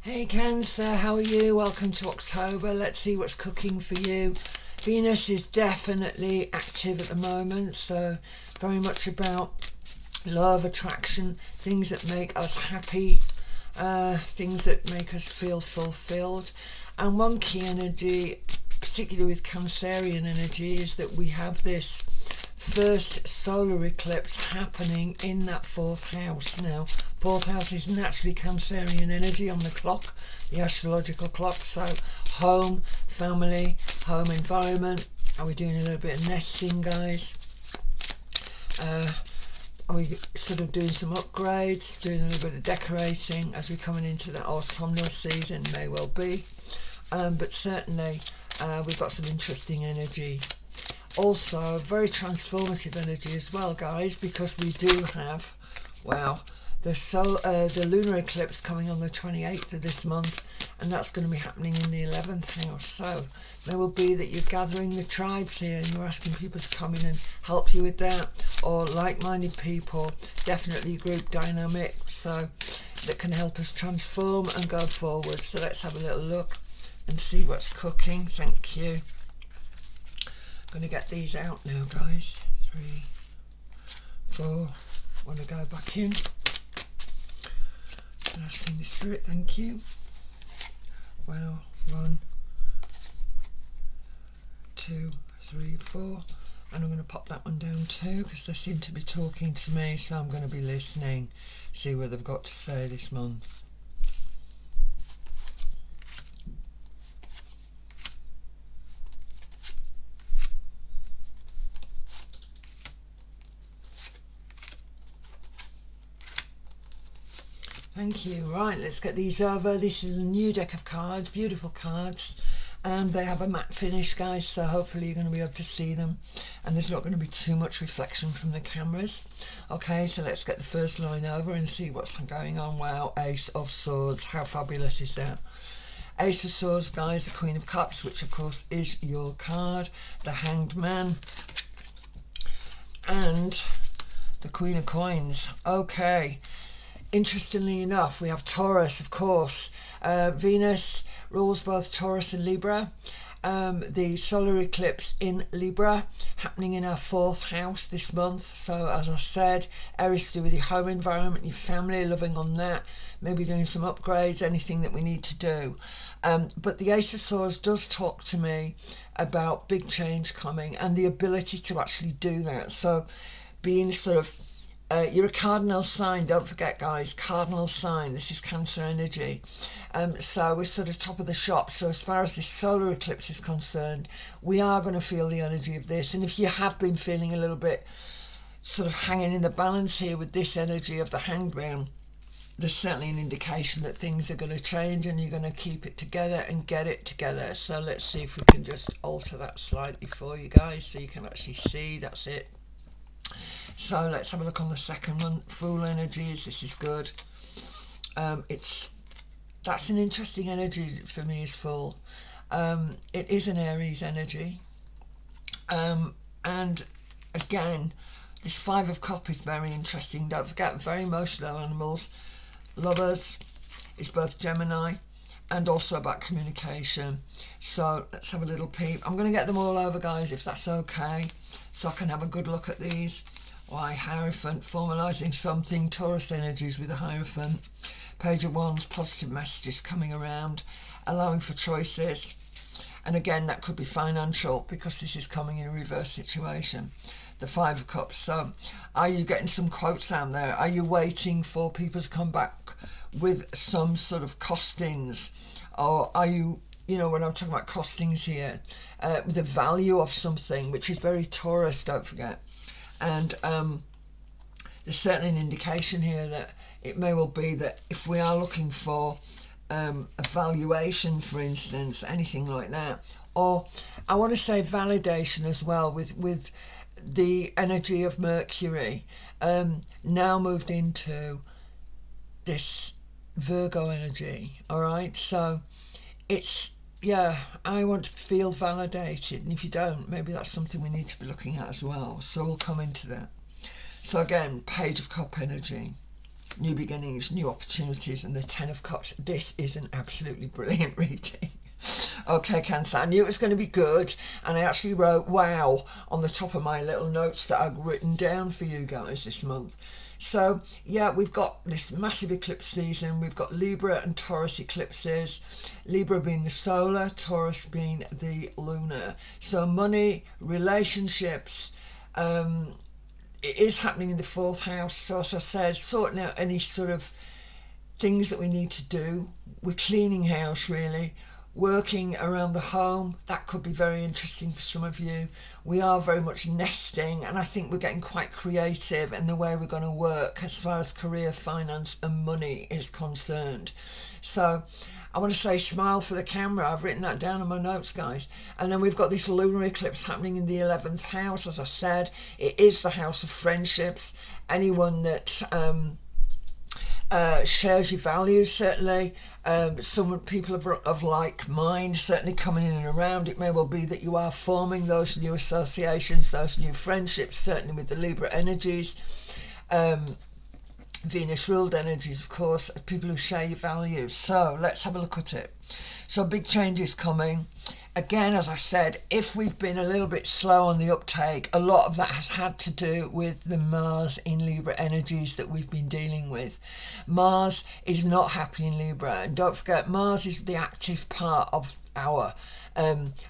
Hey Cancer, how are you? Welcome to October. Let's see what's cooking for you. Venus is definitely active at the moment, so very much about love, attraction, things that make us happy, things that make us feel fulfilled. And one key energy, particularly with Cancerian energy, is that we have this first solar eclipse happening in that fourth house. Now, fourth house is naturally Cancerian energy on the clock, the astrological clock. So home, family, home environment. Are we doing a little bit of nesting, guys? Are we sort of doing some upgrades, doing a little bit of decorating as we're coming into that autumnal season? May well be. But certainly we've got some interesting energy. Also, very transformative energy as well, guys, because we do have, wow, the lunar eclipse coming on the 28th of this month, and that's going to be happening in the 11th house. So there will be that you're gathering the tribes here and you're asking people to come in and help you with that, or like-minded people, definitely group dynamic, so that can help us transform and go forward. So let's have a little look and see what's cooking. Thank you. I'm going to get these out now, guys. 3, 4. Want to go back in. Asking the spirit, thank you. Well, 1, 2, 3, 4. And I'm going to pop that one down too, because they seem to be talking to me, so I'm going to be listening, see what they've got to say this month. Thank you. Right, let's get these over. This is a new deck of cards, beautiful cards, and they have a matte finish, guys, so hopefully you're going to be able to see them, and there's not going to be too much reflection from the cameras. Okay, so let's get the first line over and see what's going on. Wow, Ace of Swords, how fabulous is that? Ace of Swords, guys, the Queen of Cups, which of course is your card, the Hanged Man, and the Queen of Coins. Okay. Interestingly enough, we have Taurus, of course. Venus rules both Taurus and Libra. The solar eclipse in Libra happening in our fourth house this month. So as I said, Aries to do with your home environment, your family, loving on that, maybe doing some upgrades, anything that we need to do. But the Ace of Swords does talk to me about big change coming and the ability to actually do that. So being sort of you're a cardinal sign, don't forget, guys, cardinal sign. This is Cancer energy. So we're sort of top of the shop. So as far as this solar eclipse is concerned, we are going to feel the energy of this. And if you have been feeling a little bit sort of hanging in the balance here with this energy of the Hanged Man, there's certainly an indication that things are going to change and you're going to keep it together and get it together. So let's see if we can just alter that slightly for you guys so you can actually see. That's it. So let's have a look on the second one. Fool energies. This is good. That's an interesting energy for me. Is Fool. It is an Aries energy, and again, this Five of Cups is very interesting. Don't forget, very emotional animals. Lovers is both Gemini and also about communication. So let's have a little peep. I'm going to get them all over, guys, if that's okay, so I can have a good look at these. Why, Hierophant, formalising something. Taurus energies with a Hierophant. Page of Wands, positive messages coming around, allowing for choices. And again, that could be financial because this is coming in a reverse situation. The Five of Cups. So are you getting some quotes out there? Are you waiting for people to come back with some sort of costings? Or are you, when I'm talking about costings here, the value of something, which is very Taurus, don't forget. And there's certainly an indication here that it may well be that if we are looking for a valuation, for instance, anything like that, or I want to say validation as well with the energy of Mercury now moved into this Virgo energy. All right, so it's, yeah, I want to feel validated, and if you don't, maybe that's something we need to be looking at as well. So we'll come into that. So again, Page of Cup energy. new beginnings, new opportunities, and the Ten of Cups. This is an absolutely brilliant reading. Okay, Cancer, I knew it was going to be good, and I actually wrote wow on the top of my little notes that I've written down for you guys this month. So yeah, we've got this massive eclipse season. We've got Libra and Taurus eclipses, Libra being the solar, Taurus being the lunar. So money, relationships, it is happening in the 4th house. So as I said, sorting out any sort of things that we need to do. We're cleaning house, really. Working around the home, that could be very interesting for some of you. We are very much nesting, and I think we're getting quite creative in the way we're going to work as far as career, finance and money is concerned. So I want to say smile for the camera. I've written that down in my notes, guys. And then we've got this lunar eclipse happening in the 11th house. As I said, it is the house of friendships. Anyone that shares your values, certainly. Some people of like mind certainly coming in and around. It may well be that you are forming those new associations, those new friendships, certainly with the Libra energies, Venus ruled energies, of course, people who share your values. So let's have a look at it. So big changes coming. Again, as I said, if we've been a little bit slow on the uptake, a lot of that has had to do with the Mars in Libra energies that we've been dealing with. Mars is not happy in Libra, and don't forget, Mars is the active part of our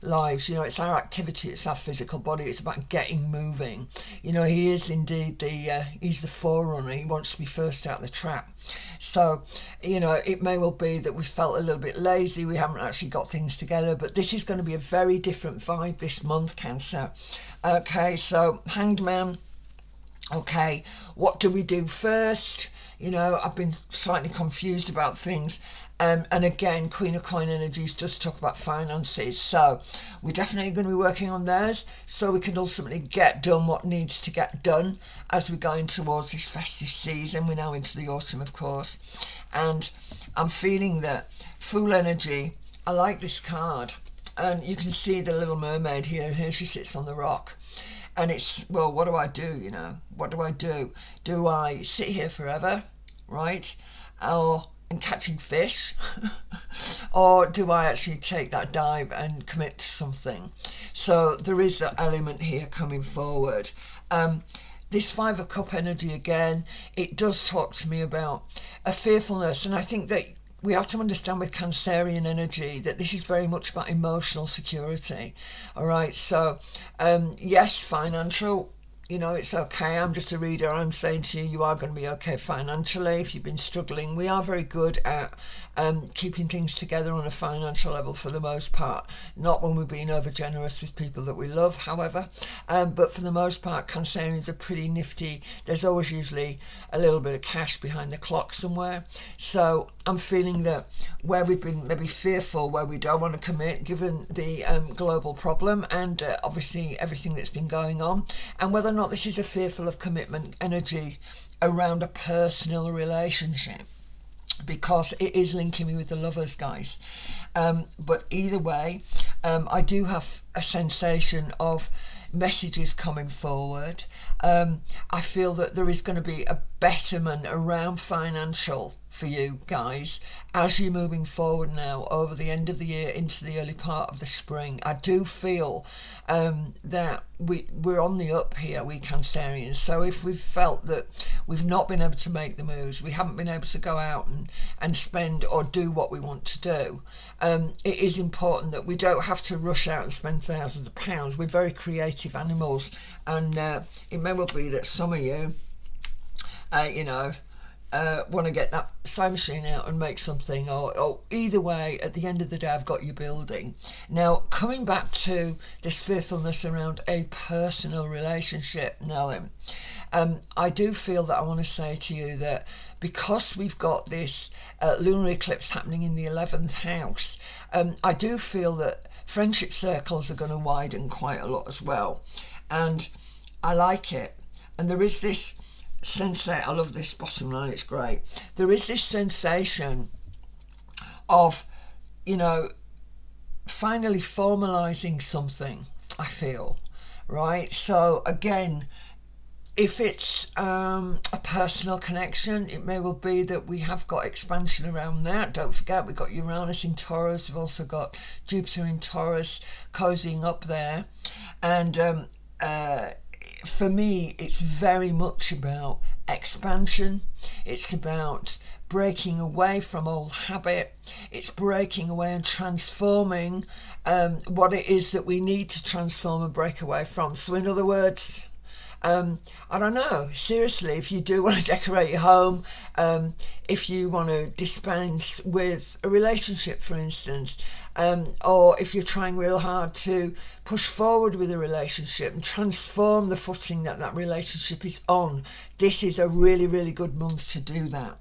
lives. You know, it's our activity, it's our physical body, it's about getting moving. You know, he is indeed he's the forerunner. He wants to be first out the trap. So, you know, it may well be that we felt a little bit lazy, we haven't actually got things together, but this is going to be a very different vibe this month, Cancer. Okay, so Hanged Man. Okay, what do we do first? You know, I've been slightly confused about things. And again, Queen of Coin energies just talk about finances. So we're definitely going to be working on those so we can ultimately get done what needs to get done as we're going towards this festive season. We're now into the autumn, of course. And I'm feeling that Fool energy, I like this card. And you can see the little mermaid here. Here she sits on the rock. And it's, well, what do I do, you know? What do I do? Do I sit here forever, right? And catching fish, or do I actually take that dive and commit to something? So there is that element here coming forward. This 5 of Cup energy, again, it does talk to me about a fearfulness, and I think that we have to understand with Cancerian energy that this is very much about emotional security. All right, so yes, financial. You know, it's okay. I'm just a reader. I'm saying to you, you are going to be okay financially if you've been struggling. We are very good at keeping things together on a financial level for the most part. Not when we're being over generous with people that we love, however. But for the most part, Cancerians are pretty nifty. There's always usually a little bit of cash behind the clock somewhere. So I'm feeling that where we've been maybe fearful, where we don't want to commit, given the global problem and obviously everything that's been going on, and whether or not this is a fearful of commitment energy around a personal relationship, because it is linking me with the Lovers, guys. But either way, I do have a sensation of messages coming forward. I feel that there is going to be a betterment around financial for you guys as you're moving forward now over the end of the year into the early part of the spring. I do feel that we're on the up here, we Cancerians. So if we've felt that we've not been able to make the moves, we haven't been able to go out and spend or do what we want to do, it is important that we don't have to rush out and spend thousands of pounds. We're very creative animals, and it may well be that some of you want to get that sewing machine out and make something, or either way, at the end of the day, I've got you building. Now, coming back to this fearfulness around a personal relationship, now then, I do feel that I want to say to you that because we've got this lunar eclipse happening in the 11th house, I do feel that friendship circles are going to widen quite a lot as well. And I like it. And there is this I love this bottom line, it's great. There is this sensation of, you know, finally formalizing something, I feel, right? So again, If it's a personal connection, it may well be that we have got expansion around that. Don't forget, we've got Uranus in Taurus. We've also got Jupiter in Taurus cozying up there. And for me, it's very much about expansion. It's about breaking away from old habit. It's breaking away and transforming what it is that we need to transform and break away from. So in other words, I don't know, seriously, if you do want to decorate your home, if you want to dispense with a relationship, for instance, or if you're trying real hard to push forward with a relationship and transform the footing that that relationship is on, this is a really, really good month to do that.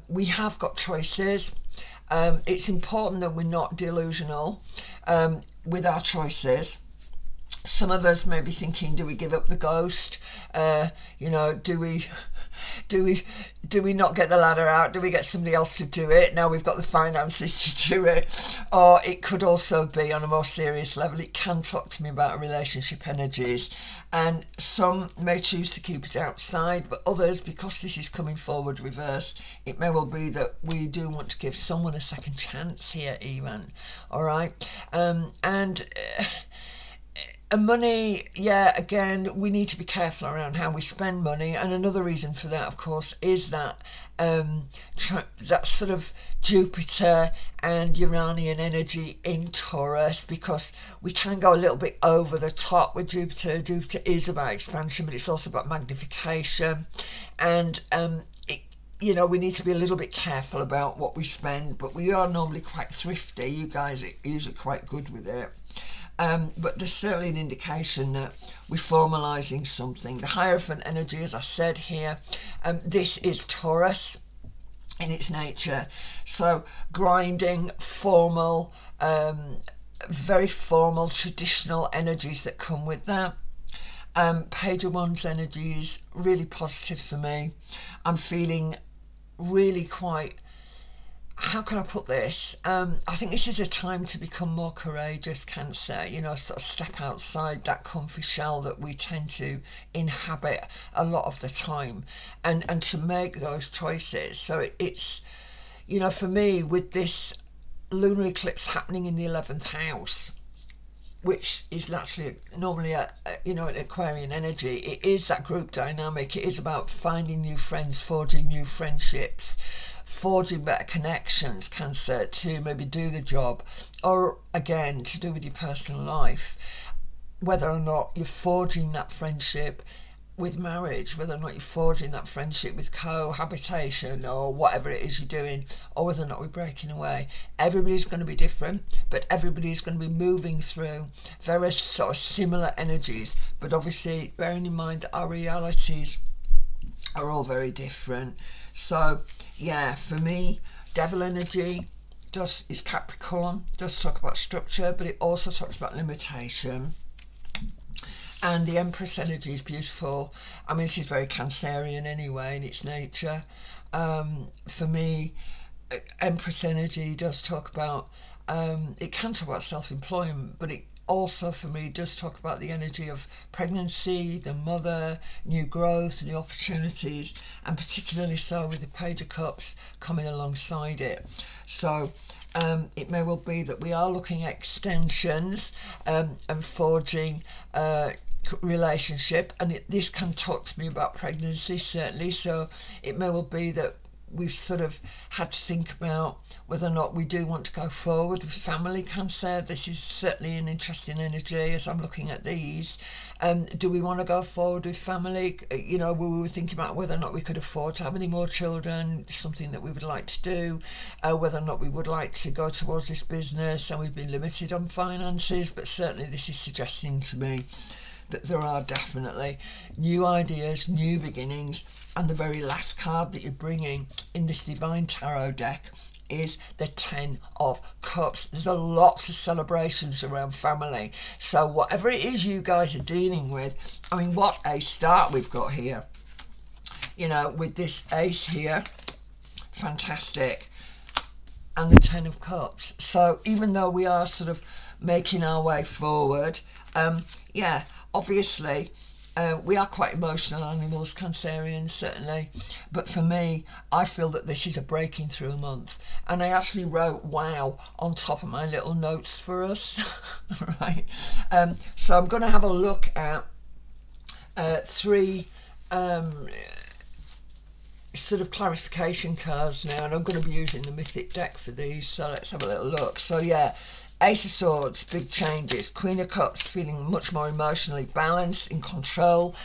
We have got choices. It's important that we're not delusional with our choices. Some of us may be thinking, do we give up the ghost? Do we not get the ladder out? Do we get somebody else to do it? Now we've got the finances to do it. Or it could also be on a more serious level. It can talk to me about relationship energies. And some may choose to keep it outside, but others, because this is coming forward reverse, it may well be that we do want to give someone a second chance here even. All right. And money, yeah, again, we need to be careful around how we spend money. And another reason for that, of course, is that that sort of Jupiter and Uranian energy in Taurus, because we can go a little bit over the top with Jupiter. Jupiter is about expansion, but it's also about magnification. And we need to be a little bit careful about what we spend, but we are normally quite thrifty. You guys are usually quite good with it. But there's certainly an indication that we're formalising something. The Hierophant energy, as I said here, this is Taurus in its nature. So grinding, formal, very formal, traditional energies that come with that. Page of Wands energy is really positive for me. I'm feeling really quite... How can I put this? I think this is a time to become more courageous, Cancer, sort of step outside that comfy shell that we tend to inhabit a lot of the time and to make those choices. So it's, for me, with this lunar eclipse happening in the 11th house, which is normally an Aquarian energy, it is that group dynamic. It is about finding new friends, forging new friendships, forging better connections, Cancer, to maybe do the job, or again to do with your personal life, whether or not you're forging that friendship with marriage, whether or not you're forging that friendship with cohabitation or whatever it is you're doing, or whether or not we're breaking away. Everybody's going to be different, but everybody's going to be moving through very sort of similar energies, but obviously bearing in mind that our realities are all very different. So yeah, for me, Devil energy is Capricorn, does talk about structure, but it also talks about limitation. And the Empress energy is beautiful. I mean, this is very Cancerian anyway in its nature. For me, Empress energy does talk about, it can talk about self-employment, but it also, for me, does talk about the energy of pregnancy, the mother, new growth, new opportunities, and particularly so with the Page of Cups coming alongside it. So it may well be that we are looking at extensions and forging relationship, and this can talk to me about pregnancy, certainly. So it may well be that we've sort of had to think about whether or not we do want to go forward with family, Cancer. This is certainly an interesting energy as I'm looking at these. Do we want to go forward with family? We were thinking about whether or not we could afford to have any more children, something that we would like to do, whether or not we would like to go towards this business, and we've been limited on finances, but certainly this is suggesting to me that there are definitely new ideas, new beginnings. And the very last card that you're bringing in this Divine Tarot deck is the 10 of Cups. There's a lots of celebrations around family. So whatever it is you guys are dealing with, I mean, what a start we've got here. With this Ace here, fantastic. And the 10 of Cups. So even though we are sort of making our way forward, obviously We are quite emotional animals, Cancerians, certainly. But for me, I feel that this is a breaking through month. And I actually wrote wow on top of my little notes for us. Right. So I'm going to have a look at three sort of clarification cards now. And I'm going to be using the Mythic deck for these. So let's have a little look. So yeah. Ace of Swords, big changes. Queen of Cups, feeling much more emotionally balanced, in control.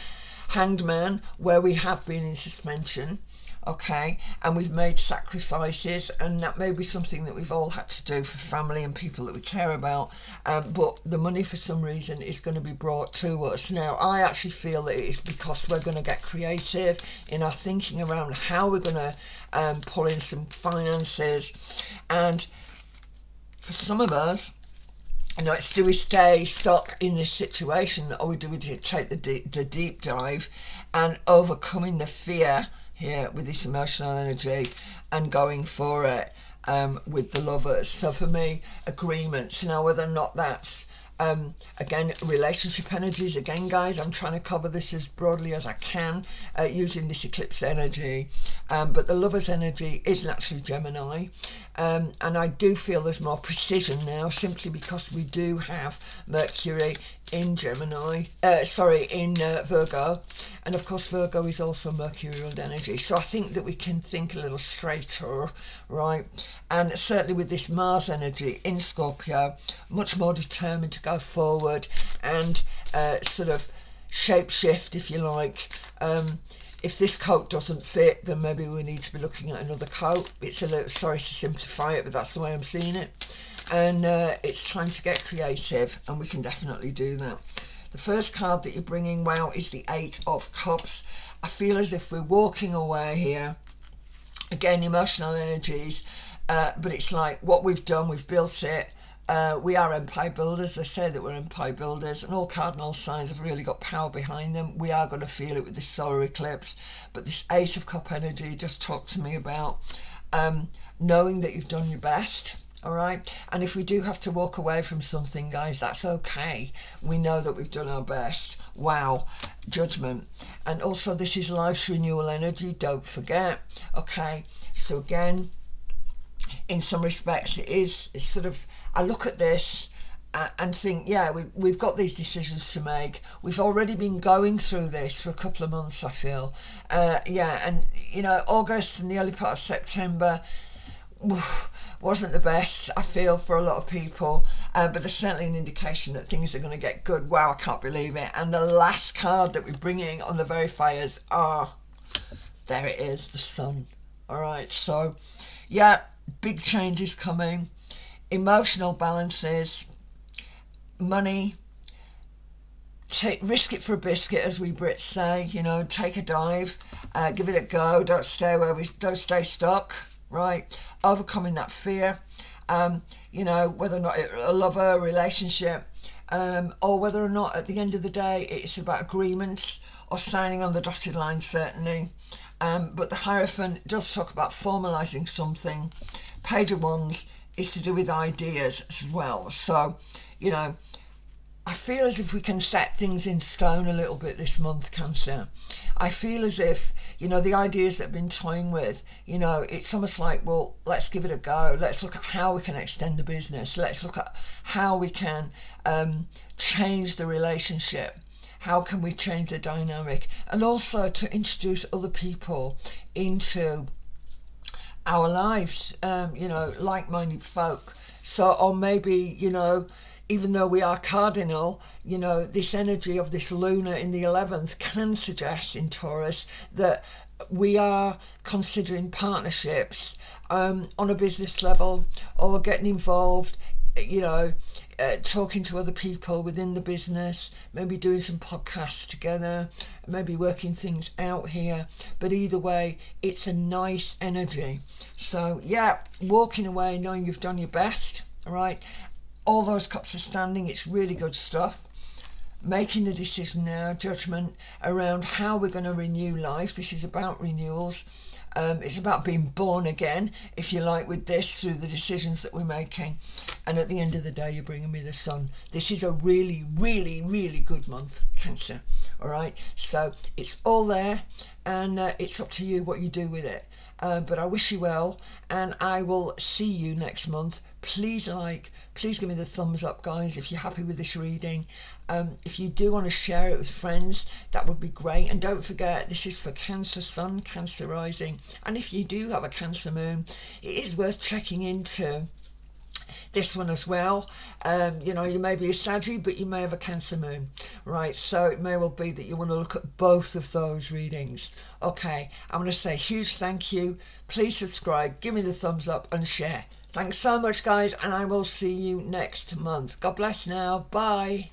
Hanged Man, where we have been in suspension, okay, and we've made sacrifices, and that may be something that we've all had to do for family and people that we care about, but the money for some reason is going to be brought to us. Now, I actually feel that it's because we're going to get creative in our thinking around how we're going to pull in some finances. And for some of us, it's do we stay stuck in this situation, or do we take the deep dive and overcoming the fear here with this emotional energy and going for it with the Lovers? So for me, agreements. Now, whether or not that's again relationship energies, again guys, I'm trying to cover this as broadly as I can using this eclipse energy, but the Lovers energy is actually Gemini, and I do feel there's more precision now, simply because we do have Mercury in Gemini, in Virgo, and of course Virgo is also Mercurial energy, so I think that we can think a little straighter, right? And certainly with this Mars energy in Scorpio, much more determined to go forward and sort of shape shift, if you like. If this coat doesn't fit, then maybe we need to be looking at another coat. It's a little, sorry to simplify it, but that's the way I'm seeing it. And it's time to get creative, and we can definitely do that. The first card that you're bringing, wow, is the Eight of Cups. I feel as if we're walking away here. Again, emotional energies, but it's like what we've done, we've built it. We are empire builders. They say that we're empire builders, and all cardinal signs have really got power behind them. We are going to feel it with this solar eclipse, but this Ace of Cup energy just talked to me about knowing that you've done your best. All right, and if we do have to walk away from something, guys, that's okay. We know that we've done our best. Wow, Judgment. And also this is life's renewal energy, don't forget. Okay, so again, in some respects it's sort of, I look at this and think, yeah, we've got these decisions to make. We've already been going through this for a couple of months, I feel. And August and the early part of September wasn't the best, I feel, for a lot of people, but there's certainly an indication that things are going to get good. Wow, I can't believe it. And the last card that we're bringing on the verifiers there it is, the Sun. All right, so yeah, big changes coming, emotional balances, money. Risk it for a biscuit, as we Brits say. Take a dive, give it a go. Don't stay stuck. Right, overcoming that fear, whether or not a lover, a relationship, or whether or not at the end of the day it's about agreements or signing on the dotted line, certainly. But the Hierophant does talk about formalising something. Page of Wands is to do with ideas as well. So, I feel as if we can set things in stone a little bit this month, Cancer. I feel as if, the ideas that I've been toying with, it's almost like, well, let's give it a go. Let's look at how we can extend the business. Let's look at how we can change the relationship. How can we change the dynamic? And also to introduce other people into our lives, like-minded folk. So, or maybe, even though we are cardinal, this energy of this Luna in the 11th can suggest in Taurus that we are considering partnerships on a business level, or getting involved, talking to other people within the business, maybe doing some podcasts together, maybe working things out here. But either way, it's a nice energy. So yeah, walking away knowing you've done your best, all right? All those cups are standing. It's really good stuff. Making the decision now, Judgment, around how we're going to renew life. This is about renewals. It's about being born again, if you like, with this, through the decisions that we're making. And at the end of the day, you're bringing me the sun. This is a really, really, really good month, Cancer. All right, so it's all there, and it's up to you what you do with it. But I wish you well, and I will see you next month. Please please give me the thumbs up, guys, if you're happy with this reading. If you do want to share it with friends, that would be great. And don't forget, this is for Cancer Sun, Cancer Rising. And if you do have a Cancer Moon, it is worth checking into this one as well. You may be a Saggy, but you may have a Cancer Moon, right? So it may well be that you want to look at both of those readings. Okay, I'm going to say a huge thank you. Please subscribe, give me the thumbs up and share. Thanks so much, guys, and I will see you next month. God bless now. Bye.